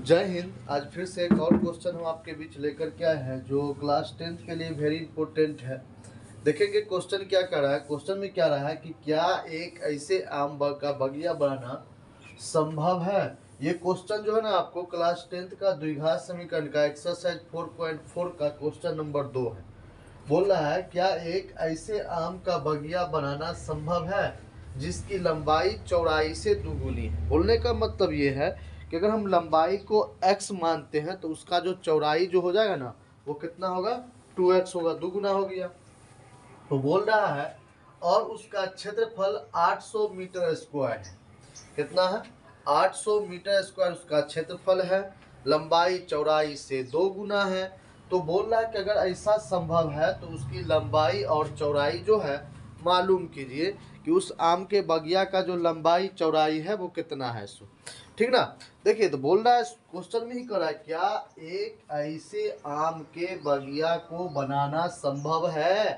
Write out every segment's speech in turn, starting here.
जय हिंद। आज फिर से एक और क्वेश्चन हम आपके बीच लेकर के आए हैं जो क्लास 10th के लिए वेरी इंपॉर्टेंट है। देखेंगे क्वेश्चन क्या कर रहा है। क्वेश्चन में क्या रहा है कि क्या एक ऐसे आम का बगिया बनाना संभव है। ये क्वेश्चन जो है ना आपको क्लास 10th का द्विघात समीकरण का एक्सरसाइज 4.4 का क्वेश्चन नंबर 2 है। बोल रहा है क्या एक ऐसे आम का बगिया बनाना संभव है जिसकी लंबाई चौड़ाई से दुगुनी है। बोलने का मतलब ये है कि अगर हम लंबाई को x मानते हैं तो उसका जो चौड़ाई जो हो जाएगा ना वो कितना होगा 2x होगा, दुगुना हो गया। तो बोल रहा है और उसका क्षेत्रफल 800 मीटर स्क्वायर है। कितना है? 800 मीटर स्क्वायर उसका क्षेत्रफल है, लंबाई चौड़ाई से 2 गुना है। तो बोल रहा है कि अगर ऐसा संभव है तो उसकी लंबाई और चौड़ाई जो है मालूम कीजिए कि उस आम के बगिया का जो लंबाई चौड़ाई है वो कितना है। सो ठीक ना। देखिए तो बोल रहा है क्वेश्चन में ही कर रहा है क्या एक ऐसे आम के बगिया को बनाना संभव है।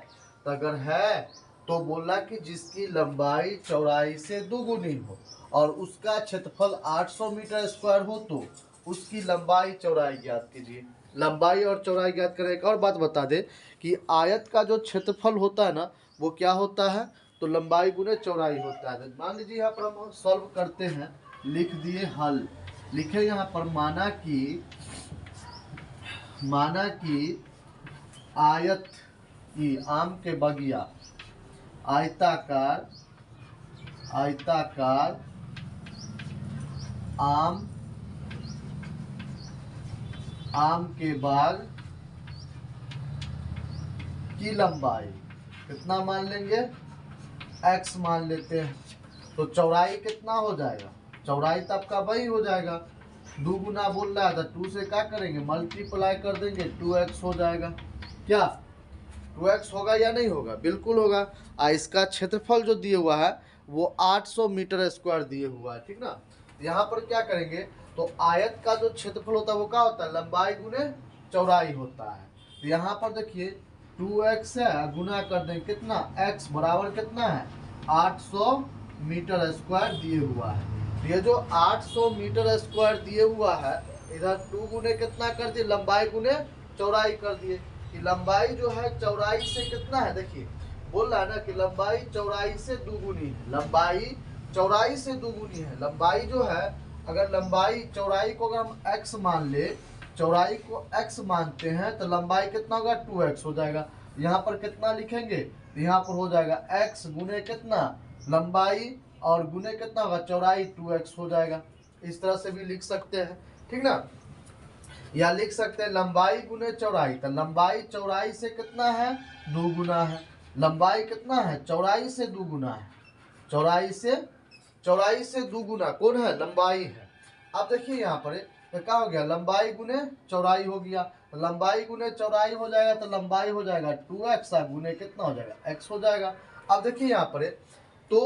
तो अगर है तो बोला कि जिसकी लंबाई चौड़ाई से दुगुनी हो और उसका क्षेत्रफल 800 मीटर स्क्वायर हो तो उसकी लंबाई चौड़ाई ज्ञात कीजिए। लंबाई और चौड़ाई ज्ञात करें। एक और बात बता दे कि आयत का जो क्षेत्रफल होता है ना वो क्या होता है, तो लंबाई गुने चौड़ाई होता है। मान लीजिए यहाँ पर हम सॉल्व करते हैं, लिख दिए हल। लिखे यहाँ पर माना कि आयत की आम के बगिया आयताकार आम के बाग की लंबाई कितना मान लेंगे, x मान लेते हैं। तो चौड़ाई कितना हो जाएगा, चौड़ाई तो आपका वही हो जाएगा, 2 गुना बोल रहा है तो 2 से क्या करेंगे मल्टीप्लाई कर देंगे, 2x हो जाएगा। क्या 2x होगा या नहीं होगा? बिल्कुल होगा। इसका क्षेत्रफल जो दिए हुआ है वो 800 मीटर स्क्वायर दिए हुआ है, ठीक ना। यहाँ पर क्या करेंगे तो आयत का जो क्षेत्रफल होता है वो क्या होता है, लंबाई गुने चौड़ाई होता है। तो यहाँ पर देखिए 2x है, गुना कर देंगे कितना, x बराबर कितना है 800 मीटर स्क्वायर दिए हुआ है। ये जो 800 मीटर स्क्वायर दिए हुआ है इधर 2 गुने कितना कर दिए, लंबाई गुने चौड़ाई कर दिए। कि लंबाई जो है चौड़ाई से कितना है, देखिए बोल रहा है ना कि लंबाई चौड़ाई से दुगुनी है, लंबाई चौड़ाई से दुगुनी है। लंबाई जो है अगर लंबाई चौड़ाई को अगर हम x मान ले, चौड़ाई को x मानते हैं तो लंबाई कितना होगा 2x हो जाएगा। यहाँ पर कितना लिखेंगे, यहाँ पर हो जाएगा x गुने कितना लंबाई और गुने कितना होगा चौड़ाई 2x हो जाएगा। इस तरह से भी लिख सकते हैं, ठीक ना। या लिख सकते हैं लंबाई गुने चौड़ाई, तो लंबाई चौड़ाई से कितना है 2 गुना है, लंबाई कितना है चौड़ाई से 2 गुना है, चौड़ाई से 2 गुना कौन है, लंबाई है। अब देखिए यहाँ पर तो क्या हो गया, लंबाई गुने चौड़ाई हो गया, तो लंबाई गुने चौड़ाई हो जाएगा तो लंबाई हो जाएगा 2x गुने कितना हो जाएगा x हो जाएगा। अब देखिए यहाँ पर तो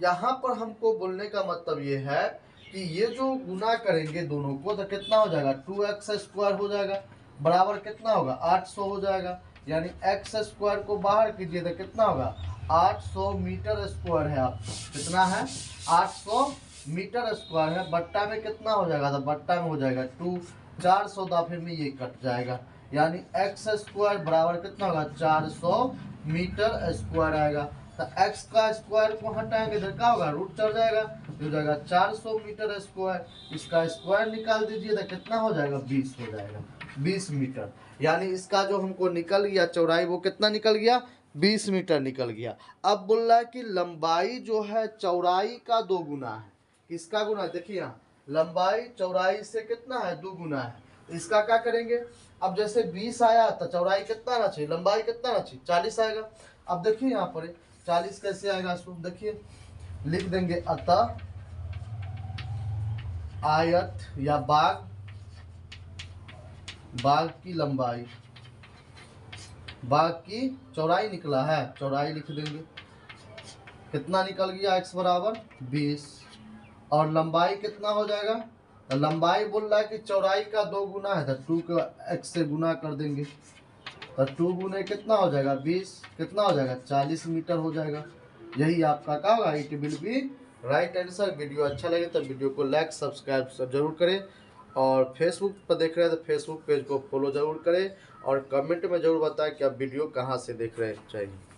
यहाँ पर हमको बोलने का मतलब ये है कि ये जो गुना करेंगे दोनों को तो कितना हो जाएगा 2x स्क्वायर हो जाएगा, बराबर कितना होगा 800 हो जाएगा। यानी x स्क्वायर को बाहर कीजिए तो कितना होगा 800 मीटर स्क्वायर है। आप कितना है 800 मीटर स्क्वायर है, बट्टा में कितना हो जाएगा, तो बट्टा में हो जाएगा 2, 400 दाफे में ये कट जाएगा। यानी x स्क्वायर बराबर कितना होगा 400 मीटर स्क्वायर आएगा। तो x का स्क्वायर को हटाएंगे तो क्या होगा रूट चढ़ जाएगा, हो जाएगा 400 मीटर स्क्वायर। इसका स्क्वायर निकाल दीजिए तो कितना हो जाएगा 20 हो जाएगा, 20 मीटर। यानी इसका जो हमको निकल गया चौड़ाई वो कितना निकल गया 20 मीटर निकल गया। अब बोल रहा है कि लंबाई जो है चौड़ाई का 2 गुना है। किसका गुना, देखिए यहाँ लंबाई चौड़ाई से कितना है 2 गुना है। तो इसका क्या करेंगे, अब जैसे 20 आया तो चौड़ाई कितना आना चाहिए, लंबाई कितना आना चाहिए 40 आएगा। अब देखिए यहाँ पर 40 कैसे आएगा, देखिए लिख देंगे अतः आयत या बाग की लंबाई, बाग की चौड़ाई निकला है, चौड़ाई लिख देंगे कितना निकल गया x बराबर 20 और लंबाई कितना हो जाएगा, तो लंबाई बोल रहा है कि चौड़ाई का 2 गुना है तो 2 को x से गुना कर देंगे तो 2 गुने कितना हो जाएगा 20, कितना हो जाएगा 40 मीटर हो जाएगा। यही आपका क्या होगा, it will be right answer. Video अच्छा लगे तो वीडियो को लाइक सब्सक्राइब जरूर करें। और फेसबुक पर देख रहे हैं तो फेसबुक पेज को फॉलो ज़रूर करें और कमेंट में ज़रूर बताएं कि आप वीडियो कहाँ से देख रहे हैं। जय हिंद।